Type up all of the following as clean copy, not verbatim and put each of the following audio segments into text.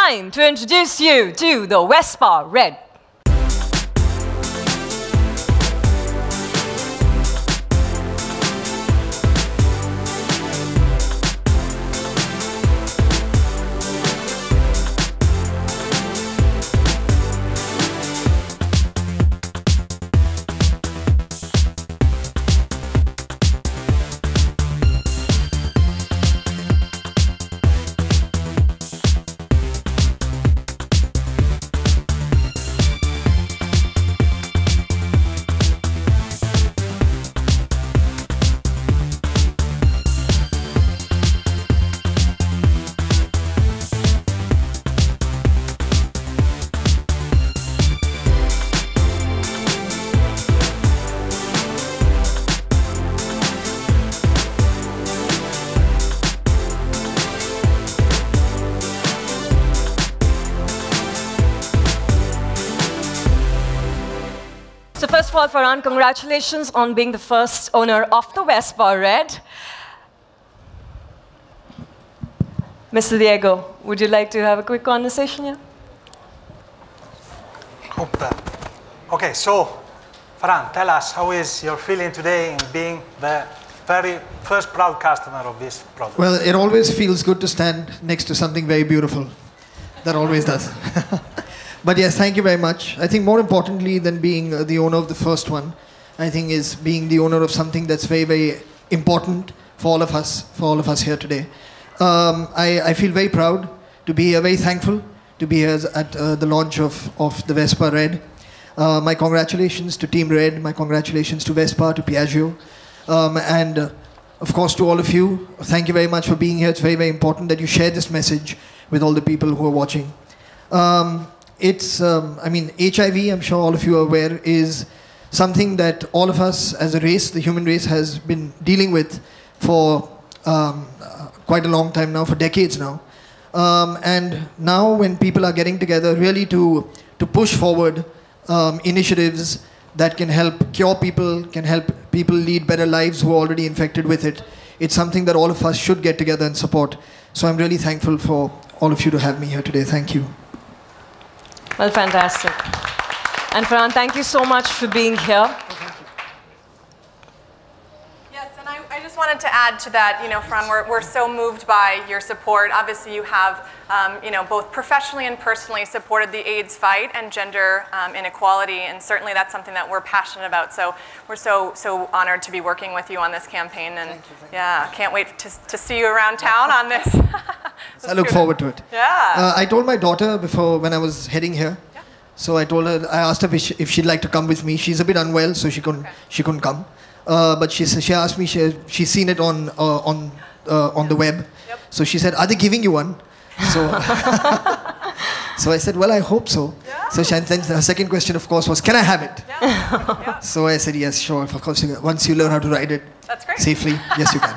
time to introduce you to the Vespa Red. So first of all, Farhan, congratulations on being the first owner of the Vespa Red. Mr. Diego, would you like to have a quick conversation here? Hope that. Okay, so Farhan, tell us how is your feeling today in being the very first proud customer of this product? Well, it always feels good to stand next to something very beautiful. That always does. But yes, thank you very much. I think more importantly than being the owner of the first one, I think is being the owner of something that's very, very important for all of us here today. I feel very proud to be here, very thankful to be here at the launch of the Vespa Red. My congratulations to Team Red, my congratulations to Vespa, to Piaggio, and of course to all of you. Thank you very much for being here. It's very, very important that you share this message with all the people who are watching. I mean, HIV, I'm sure all of you are aware, is something that all of us as a race, the human race, has been dealing with for quite a long time now, for decades now. And now when people are getting together really to push forward initiatives that can help cure people, can help people lead better lives who are already infected with it, it's something that all of us should get together and support. So I'm really thankful for all of you to have me here today. Thank you. Well, fantastic. And Farhan, thank you so much for being here. Yes, and I just wanted to add to that, you know, Farhan, we're so moved by your support. Obviously, you have, you know, both professionally and personally supported the AIDS fight and gender inequality, and certainly that's something that we're passionate about. So we're so honored to be working with you on this campaign, and yeah, can't wait to see you around town on this. I look forward to it. Yeah. I told my daughter before, when I was heading here, so I asked her if she'd like to come with me. She's a bit unwell, so she couldn't come. But she asked me, she's seen it on the web. Yep. So she said, "Are they giving you one?" So, so I said, "Well, I hope so." Yeah. So then her second question, of course, was, "Can I have it?" Yeah. Yeah. So I said, "Yes, sure. Of course, once you learn how to ride it safely, yes, you can."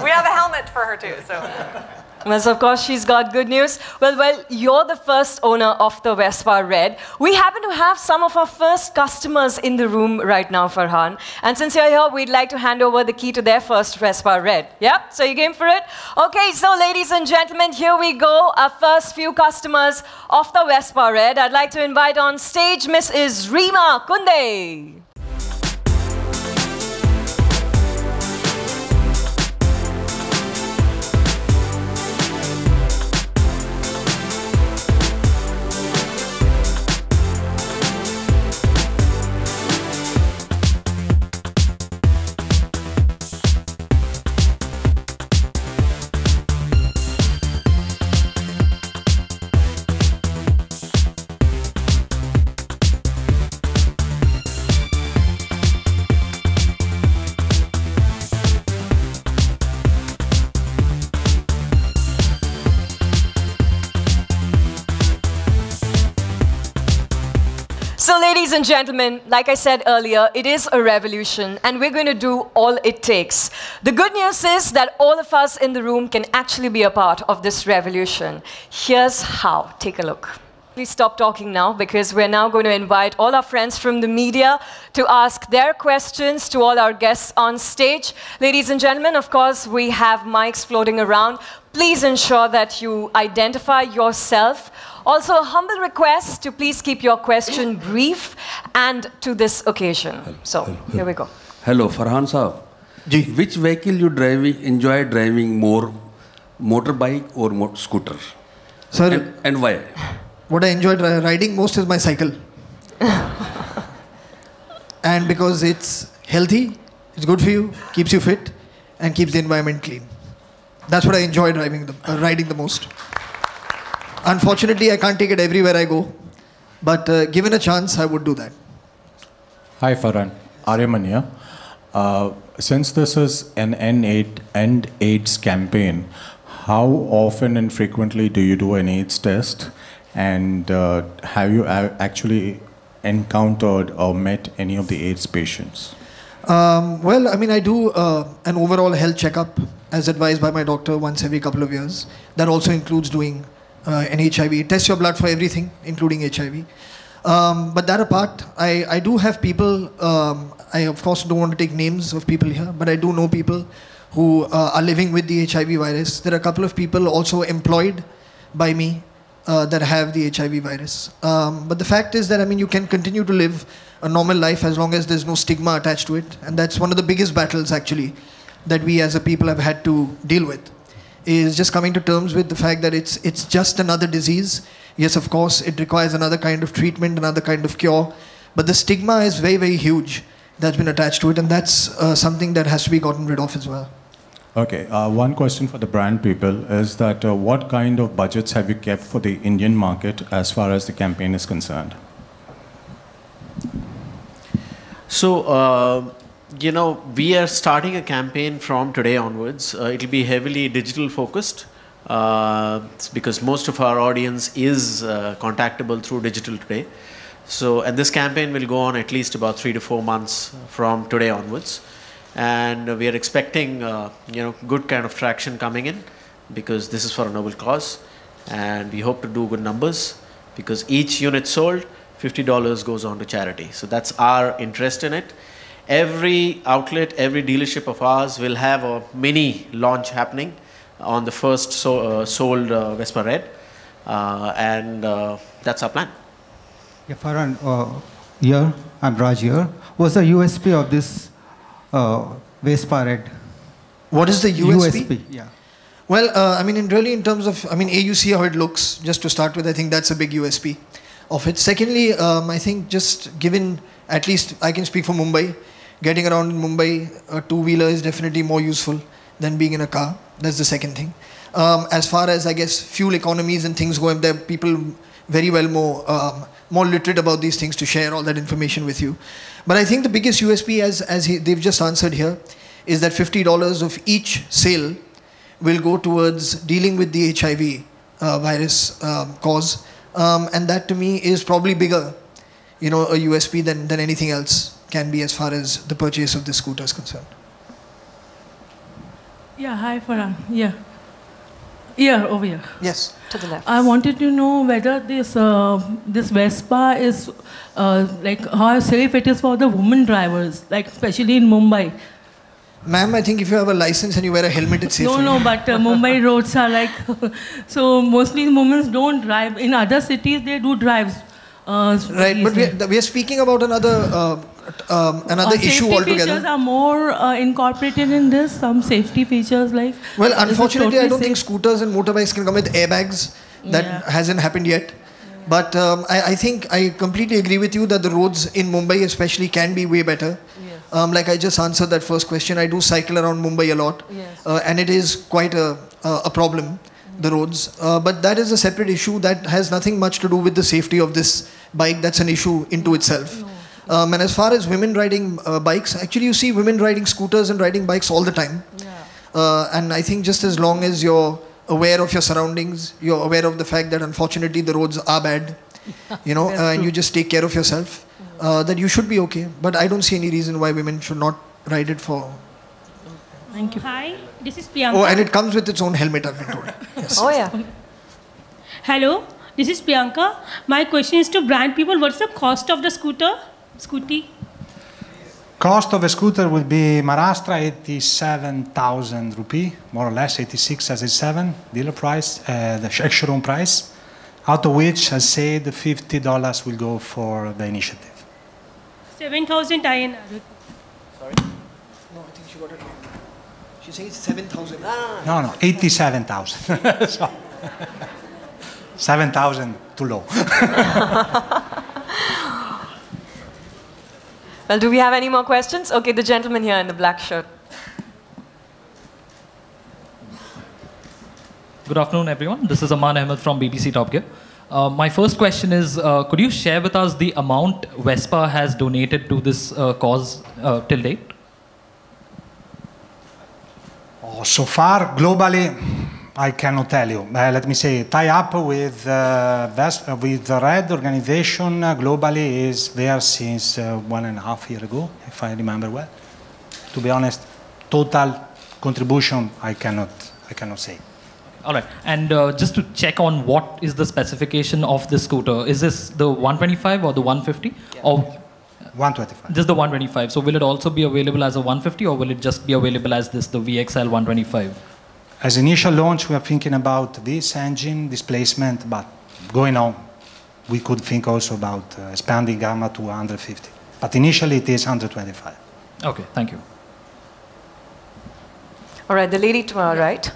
We have a helmet for her too, so. Well, of course, she's got good news. Well, you're the first owner of the Vespa Red. We happen to have some of our first customers in the room right now, Farhan. And since you're here, we'd like to hand over the key to their first Vespa Red. Yeah? So you game for it? Okay, so ladies and gentlemen, here we go. Our first few customers of the Vespa Red. I'd like to invite on stage Mrs. Reema Kunde. So ladies and gentlemen, like I said earlier, it is a revolution and we're going to do all it takes. The good news is that all of us in the room can actually be a part of this revolution. Here's how. Take a look. Please stop talking now because we're now going to invite all our friends from the media to ask their questions to all our guests on stage. Ladies and gentlemen, of course, we have mics floating around. please ensure that you identify yourself. Also, a humble request to please keep your question brief and to this occasion. So, here we go. Hello, Farhan Saab. Ji. Which vehicle you enjoy driving more, motorbike or scooter? Sir, And why? what I enjoy riding most is my cycle. And because it's healthy, it's good for you, keeps you fit, and keeps the environment clean. That's what I enjoy riding the most. Unfortunately, I can't take it everywhere I go, but given a chance, I would do that. Hi, Farhan. Aryaman here. Since this is an End AIDS campaign, how often and frequently do you do an AIDS test? And have you actually encountered or met any of the AIDS patients? Well, I mean, I do an overall health checkup as advised by my doctor once every couple of years. That also includes doing an HIV. Test your blood for everything, including HIV. But that apart, I do have people, I of course don't want to take names of people here, but I do know people who are living with the HIV virus. There are a couple of people also employed by me that have the HIV virus. But the fact is that, I mean, you can continue to live a normal life as long as there's no stigma attached to it. And that's one of the biggest battles, actually, that we as a people have had to deal with, is just coming to terms with the fact that it's just another disease. Yes, of course, it requires another kind of treatment, another kind of cure. But the stigma is very, very huge that's been attached to it. And that's something that has to be gotten rid of as well. Okay, one question for the brand people is that what kind of budgets have you kept for the Indian market as far as the campaign is concerned? So, we are starting a campaign from today onwards. It'll be heavily digital focused because most of our audience is contactable through digital today. So, and this campaign will go on at least about 3 to 4 months from today onwards. And we are expecting, good kind of traction coming in because this is for a noble cause. And we hope to do good numbers because each unit sold, $50 goes on to charity. So that's our interest in it. Every outlet, every dealership of ours will have a mini launch happening on the first sold Vespa Red. And that's our plan. Yeah, Farhan, here, I'm Raj here. What's the USP of this Vespa Red? What is the USP? Yeah. Well, I mean, in terms of, you see how it looks, just to start with, I think that's a big USP of it. Secondly, I think just given, at least I can speak for Mumbai, getting around in Mumbai, a two-wheeler is definitely more useful than being in a car. That's the second thing. As far as, I guess, fuel economies and things go, there are people very well more literate about these things to share all that information with you. But I think the biggest USP, they've just answered here, is that $50 of each sale will go towards dealing with the HIV virus cause. And that to me is probably bigger, a USP than anything else can be as far as the purchase of this scooter is concerned. Yeah, hi Farhan. Yeah. Yeah, over here. Yes. To the left. I wanted to know whether this Vespa is how safe it is for the women drivers, especially in Mumbai. Ma'am, I think if you have a license and you wear a helmet, it's safe. No, but Mumbai roads are so mostly women don't drive. In other cities, they do drive. Right, but we are speaking about another issue altogether. Safety features are more incorporated in this. Some safety features like. Well, unfortunately, I don't think scooters and motorbikes can come with airbags. That hasn't happened yet. But I think I completely agree with you that the roads in Mumbai especially can be way better. Yes. Like I just answered that first question, I do cycle around Mumbai a lot. Yes. And it is quite a problem, the roads. But that is a separate issue that has nothing much to do with the safety of this bike. That's an issue into itself. No. And as far as women riding bikes, actually you see women riding scooters and riding bikes all the time. Yeah. And I think just as long as you're aware of your surroundings, you're aware of the fact that unfortunately the roads are bad, and you just take care of yourself, that you should be okay. But I don't see any reason why women should not ride it for. Thank you. Hi, this is Priyanka. Oh, and it comes with its own helmet, I've been told. Yes. Oh, yeah. Hello, this is Priyanka. My question is to brand people, what's the cost of the scooty? Cost of a scooter would be Maharashtra 87,000 rupee, more or less 86 as it's 7 dealer price, the showroom price, out of which, as said, $50 will go for the initiative. 7,000 INR. Sorry? No, I think she got it wrong. She says 7,000. No, 87,000. So, 7,000 too low. Well, do we have any more questions? Okay, the gentleman here in the black shirt. Good afternoon, everyone. This is Aman Ahmed from BBC Top Gear. My first question is, could you share with us the amount Vespa has donated to this cause till date? Oh, so far, globally, I cannot tell you. Let me say, tie up with Vespa, with the Red organization globally is there since 1.5 years ago, if I remember well. To be honest, total contribution, I cannot say. All right. And just to check on what is the specification of the scooter, is this the 125 or the 150? Yeah. Or 125. Just the 125. So will it also be available as a 150 or will it just be available as this, the VXL 125? As initial launch, we are thinking about this engine displacement, but going on, we could think also about expanding gamma to 150. But initially, it is 125. Okay, thank you. All right, the lady to our right.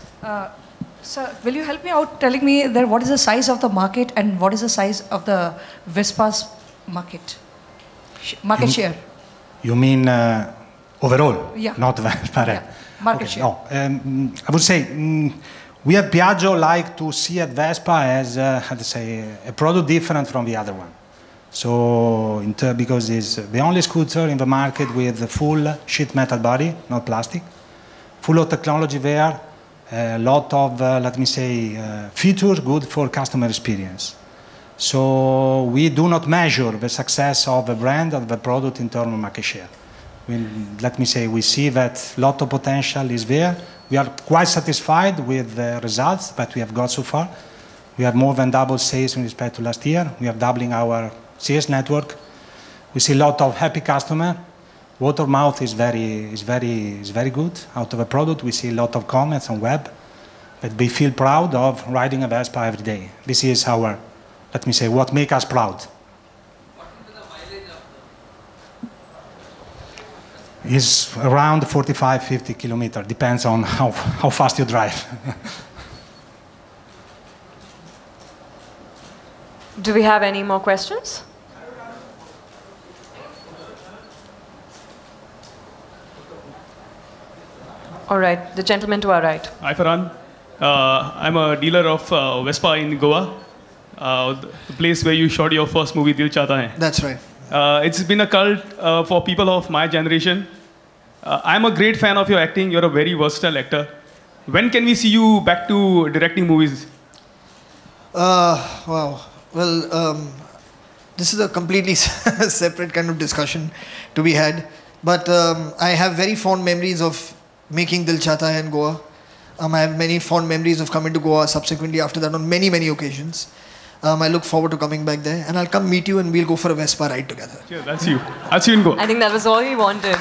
Sir, will you help me out telling me that what is the size of the market and what is the size of the Vespa's market share? You mean overall? Yeah. Not Vespa. Yeah. Market share. No, I would say we at Piaggio like to see at Vespa as how to say a product different from the other one. So because it's the only scooter in the market with a full sheet metal body, not plastic, full of technology there, a lot of let me say features good for customer experience. So we do not measure the success of a brand or the product in terms of market share. Let me say, we see that a lot of potential is there. We are quite satisfied with the results that we have got so far. We have more than double sales in respect to last year. We are doubling our sales network. We see a lot of happy customers. Word of mouth is very good. Out of a product, we see a lot of comments on web that they feel proud of riding a Vespa every day. This is our, let me say, what makes us proud. Is around 45-50 kilometers, depends on how fast you drive. Do we have any more questions? All right, the gentleman to our right. Hi, Farhan. I'm a dealer of Vespa in Goa, the place where you shot your first movie, Dil Chahta Hai. That's right. It's been a cult for people of my generation. I'm a great fan of your acting. You're a very versatile actor. When can we see you back to directing movies? Wow. Well, this is a completely separate kind of discussion to be had. But I have very fond memories of making Dil Chahta Hai in Goa. I have many fond memories of coming to Goa subsequently after that on many, many occasions. I look forward to coming back there, and I'll come meet you and we'll go for a Vespa ride together. Sure, that's you. That's you in Goa. I think that was all we wanted.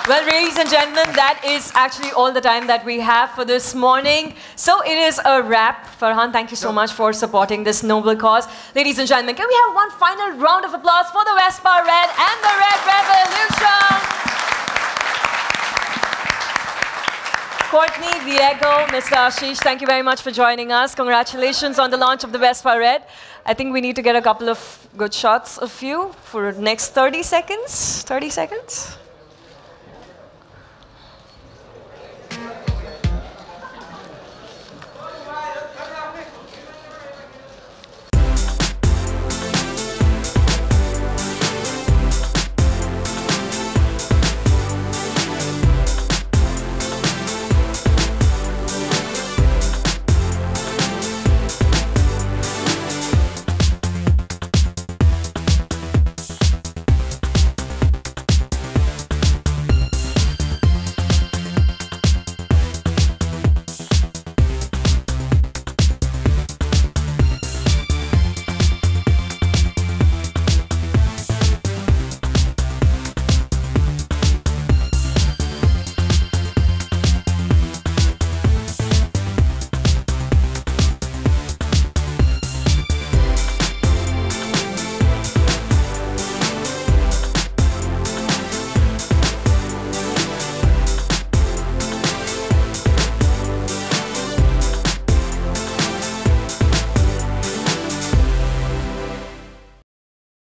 Well, ladies and gentlemen, that is actually all the time that we have for this morning. So it is a wrap. Farhan, thank you so much for supporting this noble cause. Ladies and gentlemen, can we have one final round of applause for the Vespa Red and the Red Revolution? Courtney, Diego, Mr. Ashish, thank you very much for joining us. Congratulations on the launch of the Vespa Red. I think we need to get a couple of good shots of you for the next 30 seconds. 30 seconds?